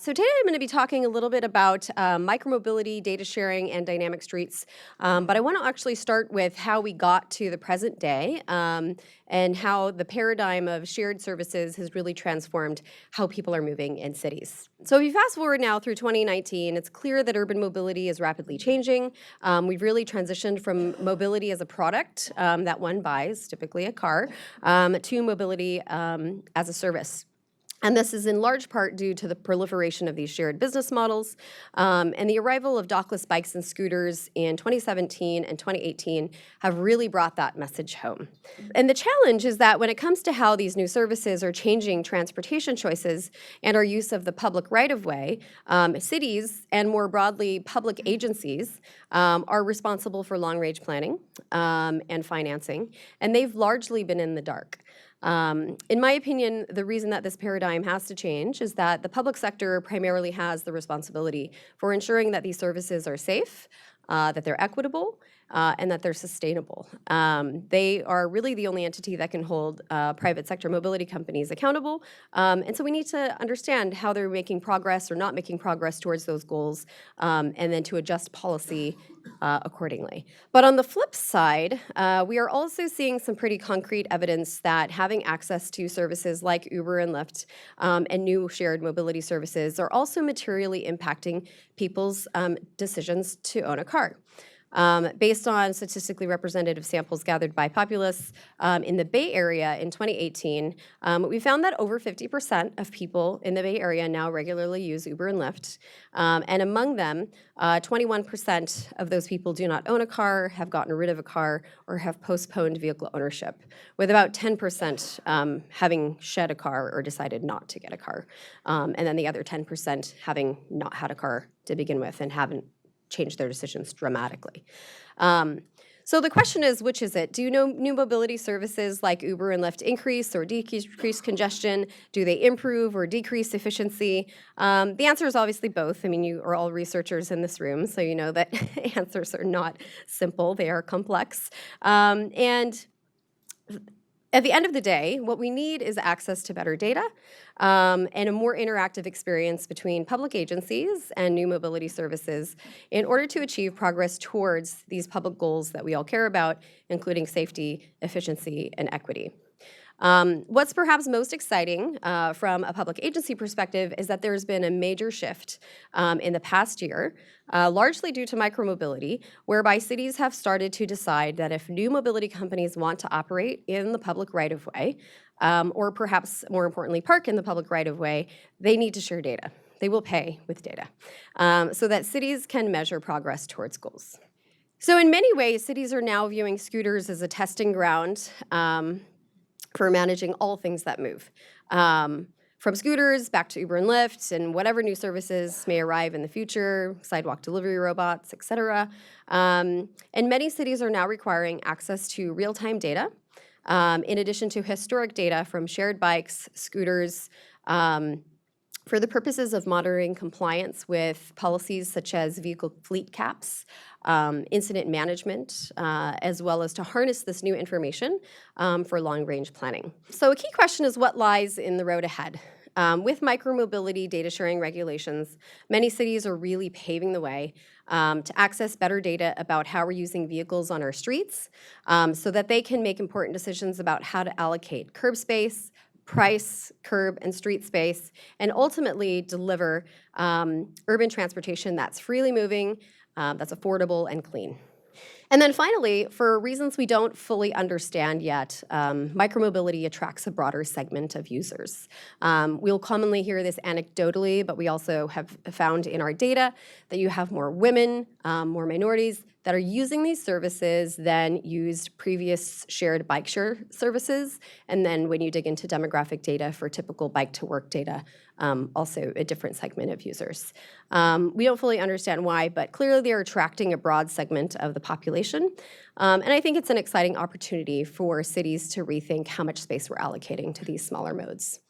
So today I'm going to be talking a little bit about micromobility, data sharing, and dynamic streets. But I want to actually start with how we got to the present day and how the paradigm of shared services has really transformed how people are moving in cities. So if you fast forward now through 2019, it's clear that urban mobility is rapidly changing. We've really transitioned from mobility as a product that one buys, typically a car, to mobility as a service. And this is in large part due to the proliferation of these shared business models and the arrival of dockless bikes and scooters in 2017 and 2018 have really brought that message home. And the challenge is that when it comes to how these new services are changing transportation choices and our use of the public right-of-way, cities and more broadly public agencies are responsible for long-range planning and financing, and they've largely been in the dark. In my opinion, the reason that this paradigm has to change is that the public sector primarily has the responsibility for ensuring that these services are safe, that they're equitable, and that they're sustainable. They are really the only entity that can hold private sector mobility companies accountable. And so we need to understand how they're making progress or not making progress towards those goals, and then to adjust policy accordingly. But on the flip side, we are also seeing some pretty concrete evidence that having access to services like Uber and Lyft and new shared mobility services are also materially impacting people's decisions to own a car. Based on statistically representative samples gathered by Populus in the Bay Area in 2018, we found that over 50% of people in the Bay Area now regularly use Uber and Lyft. And among them, 21% of those people do not own a car, have gotten rid of a car, or have postponed vehicle ownership, with about 10% having shed a car or decided not to get a car. And then the other 10% having not had a car to begin with and haven't change their decisions dramatically. So the question is, which is it? Do new mobility services like Uber and Lyft increase or decrease congestion? Do they improve or decrease efficiency? The answer is obviously both. I mean, you are all researchers in this room, so you know that answers are not simple. They are complex. And at the end of the day, what we need is access to better data and a more interactive experience between public agencies and new mobility services in order to achieve progress towards these public goals that we all care about, including safety, efficiency, and equity. What's perhaps most exciting from a public agency perspective is that there's been a major shift in the past year, largely due to micromobility, whereby cities have started to decide that if new mobility companies want to operate in the public right-of-way, or perhaps more importantly, park in the public right-of-way, they need to share data. They will pay with data so that cities can measure progress towards goals. So in many ways, cities are now viewing scooters as a testing ground for managing all things that move, from scooters back to Uber and Lyft and whatever new services may arrive in the future, sidewalk delivery robots, et cetera. And many cities are now requiring access to real-time data, in addition to historic data from shared bikes, scooters, for the purposes of monitoring compliance with policies such as vehicle fleet caps, incident management, as well as to harness this new information for long-range planning. So a key question is what lies in the road ahead. With micromobility data sharing regulations, many cities are really paving the way to access better data about how we're using vehicles on our streets so that they can make important decisions about how to allocate curb space, price, curb, and street space, and ultimately deliver urban transportation that's freely moving, that's affordable and clean. And then finally, for reasons we don't fully understand yet, micromobility attracts a broader segment of users. We'll commonly hear this anecdotally, but we also have found in our data that you have more women, more minorities that are using these services than used previous shared bike share services. And then when you dig into demographic data for typical bike to work data, also a different segment of users. We don't fully understand why, but clearly they're attracting a broad segment of the population. And I think it's an exciting opportunity for cities to rethink how much space we're allocating to these smaller modes.